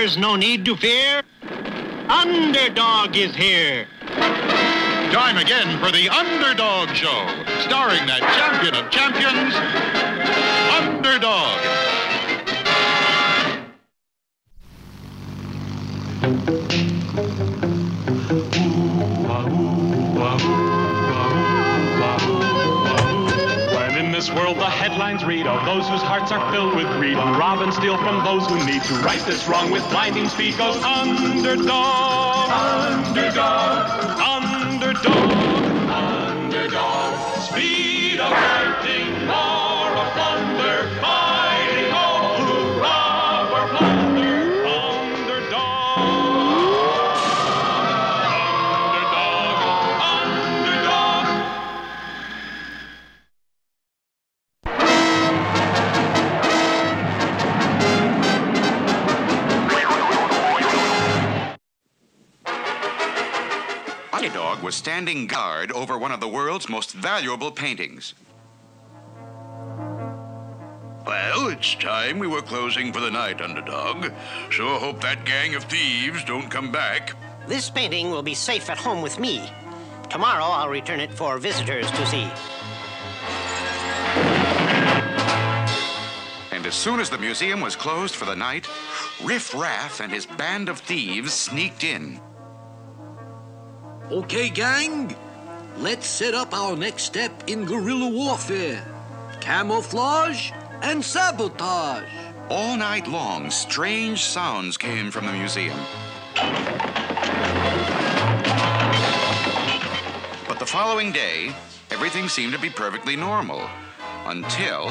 There's no need to fear. Underdog is here. Time again for the Underdog Show, starring that champion of champions, Underdog. When in this world the headlines read of those whose hearts are filled with greed, who rob and steal from those who need to right this wrong with blinding speed, goes Underdog, Underdog, Underdog, Underdog. Speed of fighting, war of plunder, fighting all who rob or plunder. Underdog, Underdog, Underdog. Underdog was standing guard over one of the world's most valuable paintings. Well, it's time we were closing for the night, Underdog. Sure hope that gang of thieves don't come back. This painting will be safe at home with me. Tomorrow I'll return it for visitors to see. And as soon as the museum was closed for the night, Riffraff and his band of thieves sneaked in. Okay, gang, let's set up our next step in guerrilla warfare. Camouflage and sabotage. All night long, strange sounds came from the museum. But the following day, everything seemed to be perfectly normal. Until...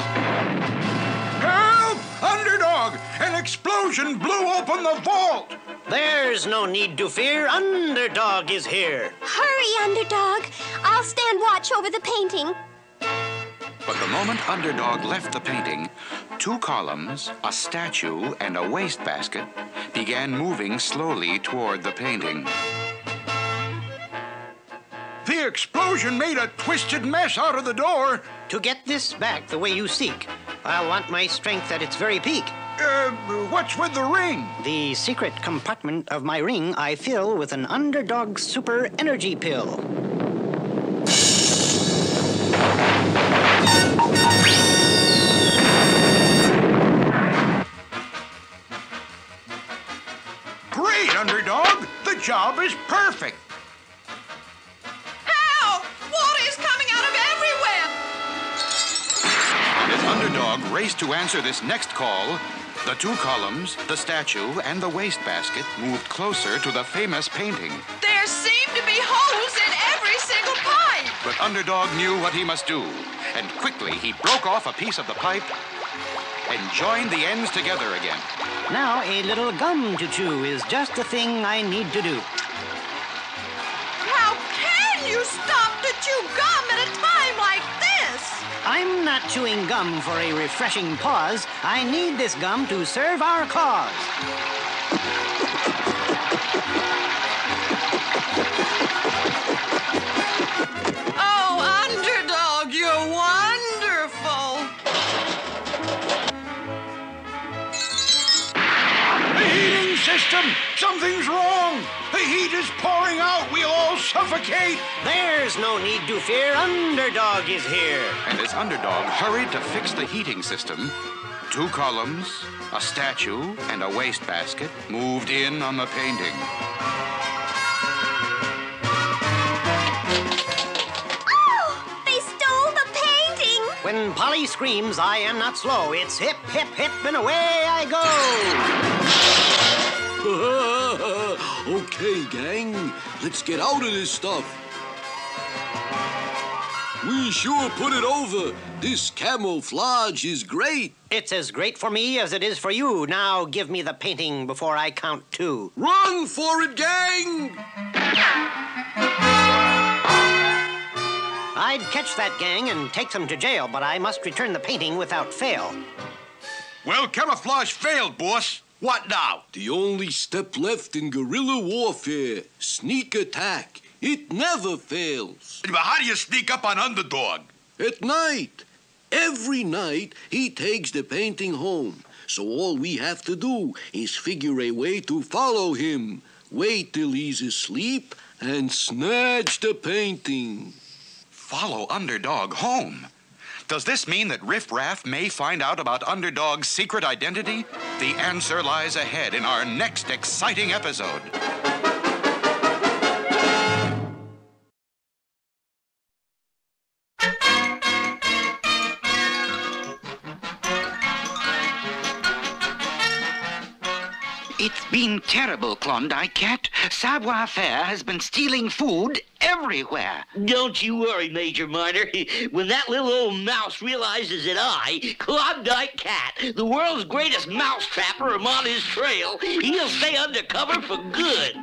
Help! Underdog! An explosion blew open the vault! There's no need to fear. Underdog is here. Hurry, Underdog. I'll stand watch over the painting. But the moment Underdog left the painting, two columns, a statue, and a wastebasket began moving slowly toward the painting. The explosion made a twisted mess out of the door. To get this back the way you seek, I want my strength at its very peak. What's with the ring? The secret compartment of my ring I fill with an Underdog super energy pill. Great, Underdog! The job is perfect! Help! Water is coming out of everywhere! As Underdog raced to answer this next call, the two columns, the statue, and the wastebasket moved closer to the famous painting. There seem to be holes in every single pipe! But Underdog knew what he must do, and quickly he broke off a piece of the pipe and joined the ends together again. Now a little gum to chew is just the thing I need to do. How can you stop to chew gum at a time like this? I'm not chewing gum for a refreshing pause. I need this gum to serve our cause. Oh, Underdog, you're wonderful! The heating system! Something's wrong! The heat is pouring out! We'll all suffocate! There's no need to fear. Underdog is here. And as Underdog hurried to fix the heating system, two columns, a statue, and a wastebasket moved in on the painting. Oh, they stole the painting. When Polly screams, I am not slow. It's hip, hip, hip, and away I go. Okay, gang, let's get out of this stuff. We sure put it over. This camouflage is great. It's as great for me as it is for you. Now give me the painting before I count two. Run for it, gang! I'd catch that gang and take them to jail, but I must return the painting without fail. Well, camouflage failed, boss. What now? The only step left in guerrilla warfare, sneak attack. It never fails. But how do you sneak up on Underdog? At night. Every night, he takes the painting home. So all we have to do is figure a way to follow him. Wait till he's asleep and snatch the painting. Follow Underdog home. Does this mean that Riffraff may find out about Underdog's secret identity? The answer lies ahead in our next exciting episode. It's been terrible, Klondike Cat. Savoir-faire has been stealing food everywhere. Don't you worry, Major Miner. When that little old mouse realizes that I, Klondike Cat, the world's greatest mouse trapper, am on his trail, he'll stay undercover for good.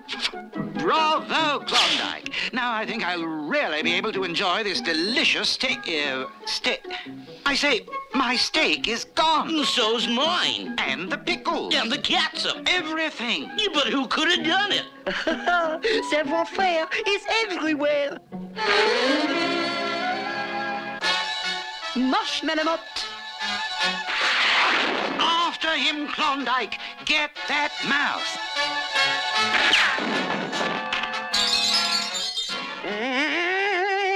Bravo, Klondike. Now I think I'll really be able to enjoy this delicious steak. I say, my steak is gone. So's mine. And the pickles. And the catsup. Everything. Yeah, but who could have done it? Savoir-faire is everywhere. Marshmallow. After him, Klondike. Get that mouse.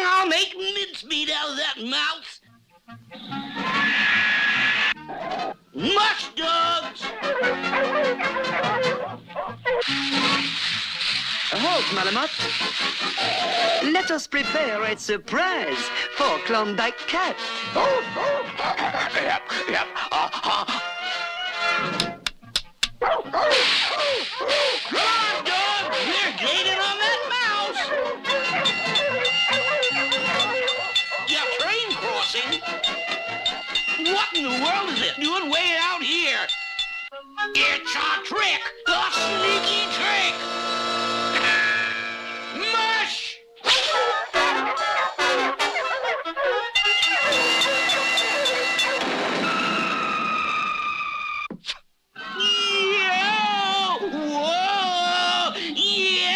I'll make mincemeat out of that mouse. Mush dogs! Halt, Malamotte. Let us prepare a surprise for Klondike Cat. Yep. Come on, dog! We're gaining on that mouse! Yeah, train crossing? What in the world is it doing way out here? It's a trick! A sneaky trick! Mush! Yeah! Whoa! Yeah!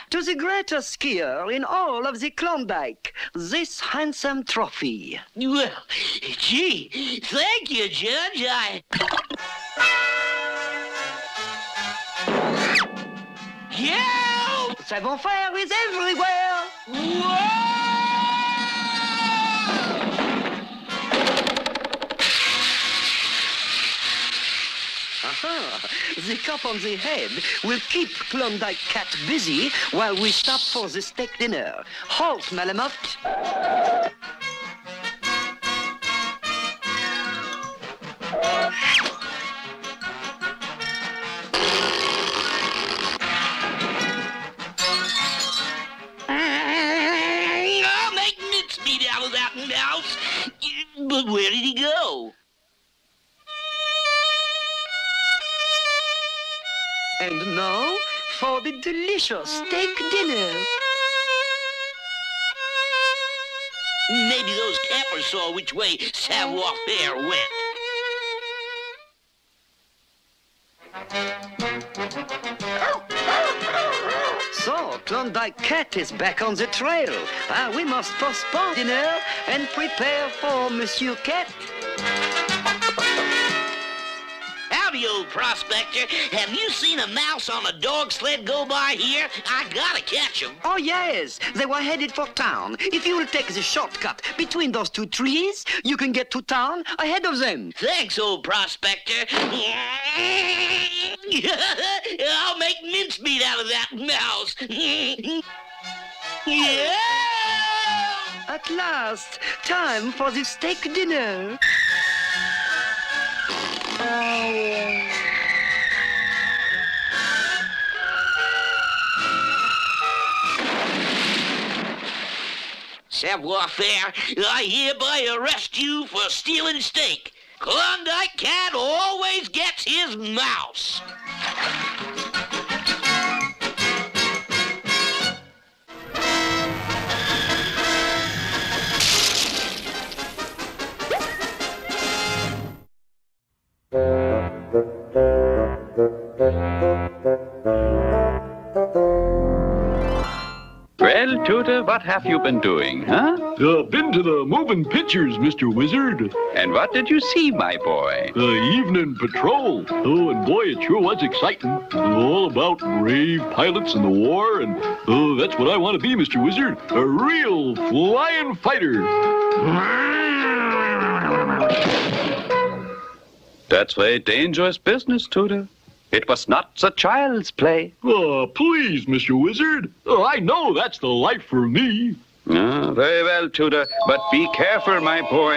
To the greatest skier in all of the Klondike, this handsome trophy. Well, gee, thank you, Judge. Yeah! Savoir-faire is everywhere. Whoa! Aha! The cup on the head will keep Klondike Cat busy while we stop for the steak dinner. Halt, Malamotte. I'll make mincemeat out of that mouse. But where did he go? And now for the delicious steak dinner. Maybe those campers saw which way Savoir-faire went. So, Klondike Cat is back on the trail. We must postpone dinner and prepare for Monsieur Cat. Howdy, old prospector. Have you seen a mouse on a dog sled go by here? I gotta catch him. Oh, yes. They were headed for town. If you will take the shortcut between those two trees, you can get to town ahead of them. Thanks, old prospector. I'll make mincemeat out of that mouse. Yeah! At last, time for the steak dinner. Savoir-faire, I hereby arrest you for stealing steak. Klondike Cat always gets his mouse. Well, Tooter, what have you been doing, huh? Been to the moving pictures, Mr. Wizard. And what did you see, my boy? The evening patrol. Oh, and boy, it sure was exciting. All about brave pilots in the war, and that's what I want to be, Mr. Wizard. A real flying fighter. That's a dangerous business, Tooter. It was not the child's play. Oh, please, Mr. Wizard. Oh, I know that's the life for me. Very well, Tooter, but be careful, my boy.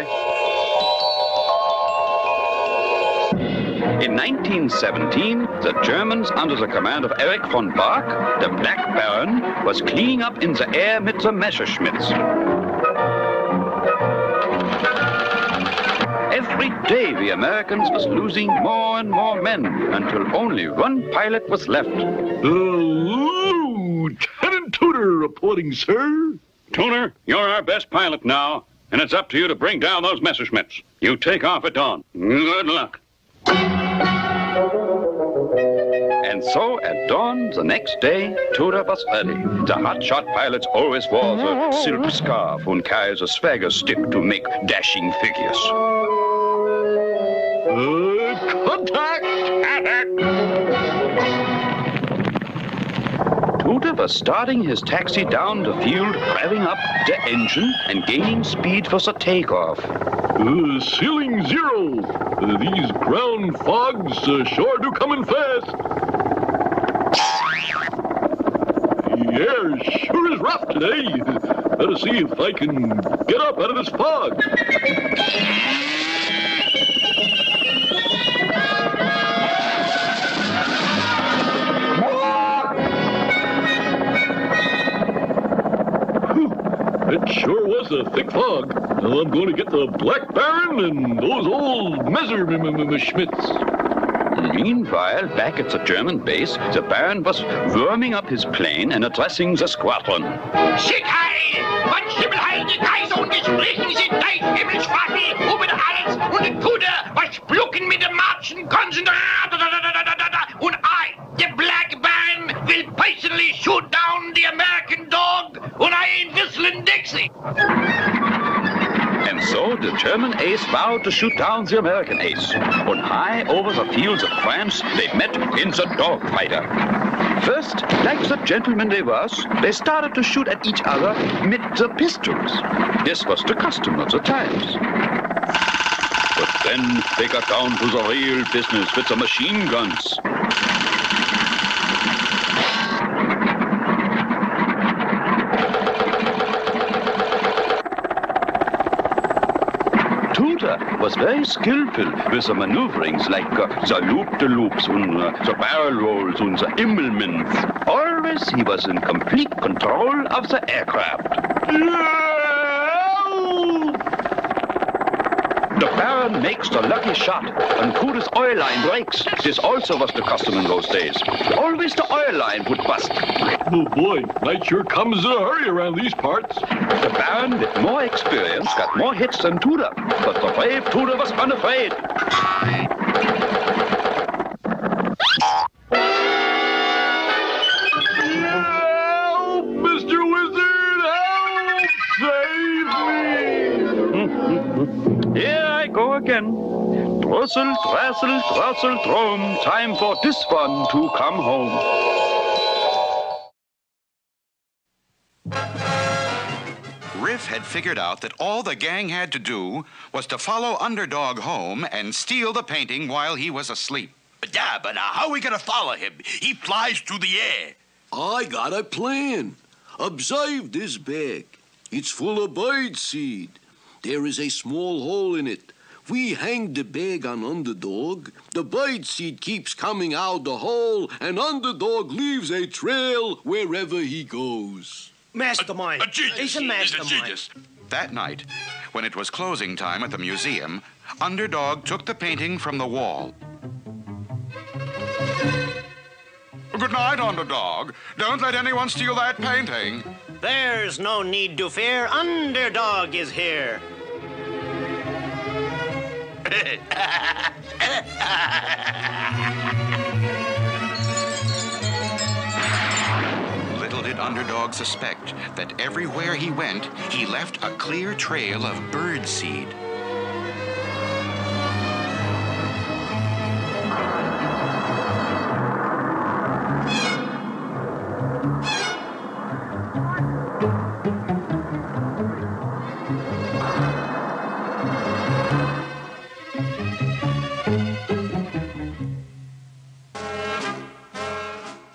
In 1917, the Germans, under the command of Erich von Bach, the Black Baron, was cleaning up in the air with the Messerschmitts. Every day, the Americans was losing more and more men until only one pilot was left. Lieutenant Tooter reporting, sir. Tooter, you're our best pilot now, and it's up to you to bring down those Messerschmitts. You take off at dawn. Good luck. And so, at dawn the next day, Tooter was ready. The hotshot pilots always wore the silk scarf and carried a swagger stick to make dashing figures. Contact! Tooter was starting his taxi down the field, revving up the engine and gaining speed for the takeoff. Ceiling zero. These ground fogs sure do coming fast. The air sure is rough today. Better see if I can get up out of this fog. It sure was a thick fog. Now I'm going to get the Black Baron and those old Messerschmitts. Meanwhile, back at the German base, the Baron was warming up his plane and addressing the squadron. Schick heil! Von Schimmelheil, die Kaiser und Gesprächen sind dein Himmelsschwachel, über alles und die Puder, was splucken mit dem Marschen konzentriert. Und I, the Black Baron, will patiently shoot down the American dog, and I ain't whistling Dixie. And so the German ace vowed to shoot down the American ace. And high over the fields of France, they met in the dogfighter. First, like the gentlemen they was, they started to shoot at each other with the pistols. This was the custom of the times. But then they got down to the real business with the machine guns. Tooter was very skillful with the maneuverings like the loop-de-loops and the barrel rolls and the immelmans. Always he was in complete control of the aircraft. The Baron makes the lucky shot and Tooter's oil line breaks. This also was the custom in those days. Always the oil line would bust. Oh boy, night sure comes in a hurry around these parts. The Baron, with more experience, got more hits than Tooter, but the brave Tooter was unafraid. Help, Mr. Wizard! Help! Save me! Here I go again. Drussel, drassel, drussel, drum. Time for this one to come home. Riff had figured out that all the gang had to do was to follow Underdog home and steal the painting while he was asleep. Yeah, but how are we gonna follow him? He flies through the air. I got a plan. Observe this bag. It's full of bird seed. There is a small hole in it. We hang the bag on Underdog. The bird seed keeps coming out the hole, and Underdog leaves a trail wherever he goes. Mastermind. He's a mastermind. That night, when it was closing time at the museum, Underdog took the painting from the wall. Good night, Underdog. Don't let anyone steal that painting. There's no need to fear. Underdog is here. Little did Underdog suspect that everywhere he went, he left a clear trail of bird seed.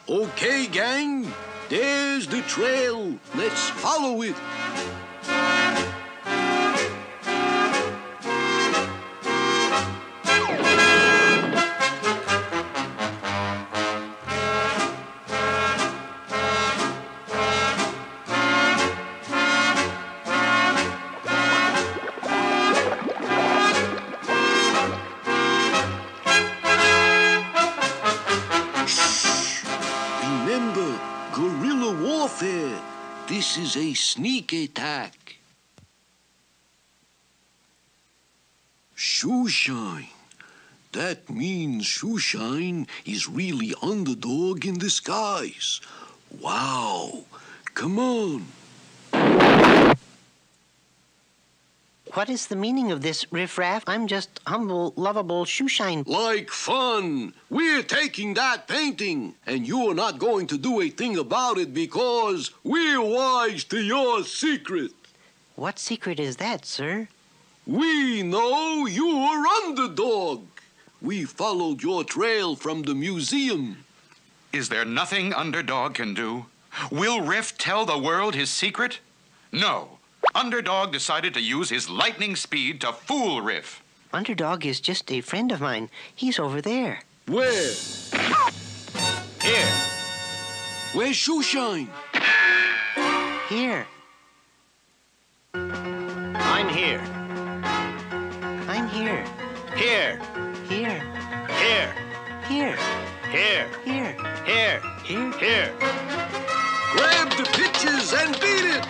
Okay, gang, there's the trail. Let's follow it. Remember, guerrilla warfare. This is a sneak attack. Shoeshine. That means Shoeshine is really Underdog in disguise. Wow. Come on. What is the meaning of this, Riffraff? I'm just humble, lovable Shoeshine. Like fun. We're taking that painting, and you're not going to do a thing about it because we're wise to your secret. What secret is that, sir? We know you're Underdog. We followed your trail from the museum. Is there nothing Underdog can do? Will Riff tell the world his secret? No. Underdog decided to use his lightning speed to fool Riff. Underdog is just a friend of mine. He's over there. Where? Here. Where's Shoeshine? Here. I'm here. I'm here. Here. Here. Here. Here. Here. Here. Here. Here. Here. Grab the pitches and beat it.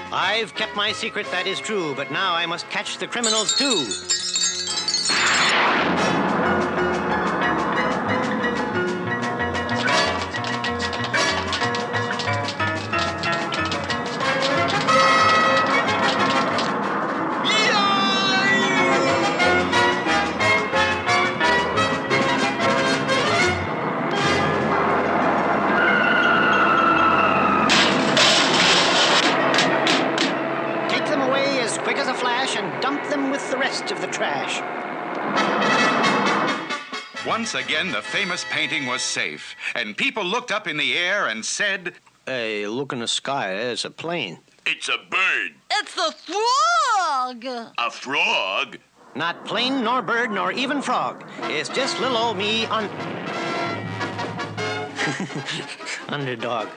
I've kept my secret, that is true, but now I must catch the criminals too. Quick as a flash and dump them with the rest of the trash. Once again, the famous painting was safe, and people looked up in the air and said, Hey, look in the sky. There's a plane. It's a bird. It's a frog. A frog? Not plane, nor bird, nor even frog. It's just little old me on... Underdog.